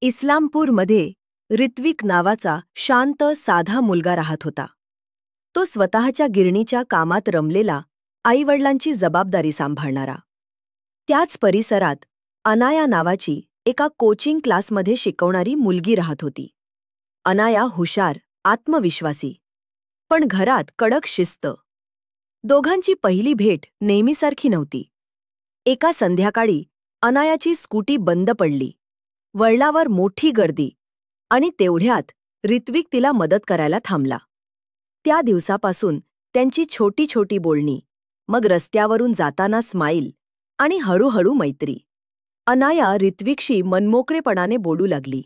इस्लामपूरमध्ये ऋत्विक नावाचा शांत साधा मुलगा राहत होता. तो स्वतःच्या गिरणीच्या कामात रमलेला, आईवडिलांची जबाबदारी सांभाळणारा. त्याच परिसरात अनाया नावाची एका कोचिंग क्लासमध्ये शिकवणारी मुलगी राहत होती. अनाया हुशार, आत्मविश्वासी, पण घरात कडक शिस्त. दोघांची पहिली भेट नेहमीसारखी नव्हती. एका संध्याकाळी अनायाची स्कूटी बंद पडली. वळणावर मोठी गर्दी, आणि तेवढ्यात ऋत्विक तिला मदत करायला थांबला. त्या दिवसापासून त्यांची छोटी छोटी बोलणी, मग रस्त्यावरून जाताना स्माईल, आणि हळूहळू मैत्री. अनाया ऋत्विकशी मनमोकळेपणाने बोलू लागली.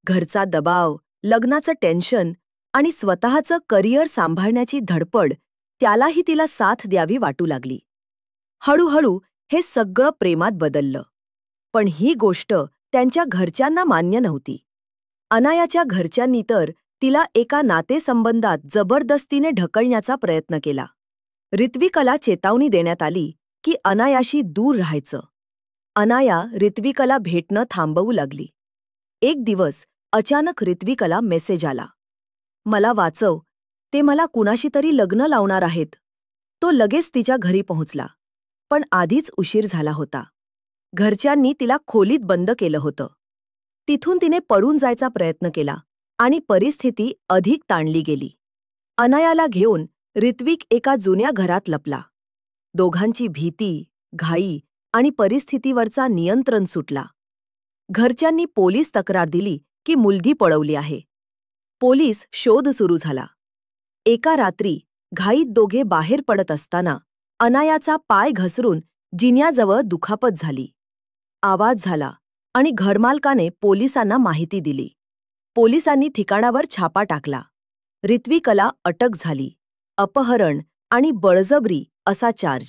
घरचा दबाव, लग्नाचं टेन्शन आणि स्वतःचं करिअर सांभाळण्याची धडपड त्यालाही तिला साथ द्यावी वाटू लागली. हळूहळू हे सगळं प्रेमात बदललं. पण ही गोष्ट त्यांच्या घरच्यांना मान्य नव्हती. अनायाच्या घरच्यांनी तर तिला एका नातेसंबंधात जबरदस्तीने ढकलण्याचा प्रयत्न केला. ऋत्विकला चेतावणी देण्यात आली की अनायाशी दूर राहायचं. अनाया ऋत्विकला भेटणं थांबवू लागली. एक दिवस अचानक ऋत्विकला मेसेज आला, "मला वाचव, ते मला कुणाशी तरी लग्न लावणार आहेत." तो लगेच तिच्या घरी पोहोचला, पण आधीच उशीर झाला होता. घरच्यांनी तिला खोलीत बंद केलं होतं. तिथून तिने पळून जायचा प्रयत्न केला आणि परिस्थिती अधिक ताणली गेली. अनायाला घेऊन ऋत्विक एका जुन्या घरात लपला. दोघांची भीती, घाई आणि परिस्थितीवरचा नियंत्रण सुटला. घरच्यांनी पोलीस तक्रार दिली की मुलगी पळवली आहे. पोलीस शोध सुरू झाला. एका रात्री घाईत दोघे बाहेर पडत असताना अनायाचा पाय घसरून जिन्याजवळ दुखापत झाली. आवाज झाला आणि घरमालकाने पोलिसांना माहिती दिली. पोलिसांनी ठिकाणावर छापा टाकला. ऋत्विकला अटक झाली. अपहरण आणि बळजबरी असा चार्ज.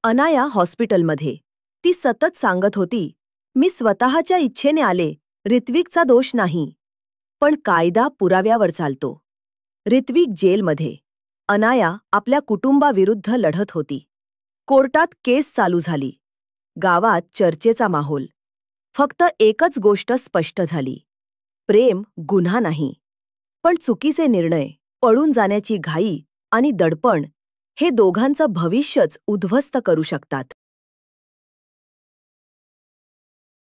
अनाया हॉस्पिटलमध्ये. ती सतत सांगत होती, "मी स्वतःच्या इच्छेने आले, ऋत्विकचा दोष नाही." पण कायदा पुराव्यावर चालतो. ऋत्विक जेलमध्ये. अनाया आपल्या कुटुंबाविरुद्ध लढत होती. कोर्टात केस चालू झाली. गावात चर्चेचा माहोल. फक्त एकच गोष्ट स्पष्ट झाली, प्रेम गुन्हा नाही. पण चुकीचे निर्णय, पळून जाण्याची घाई आणि दडपण हे दोघांचं भविष्यच उद्ध्वस्त करू शकतात.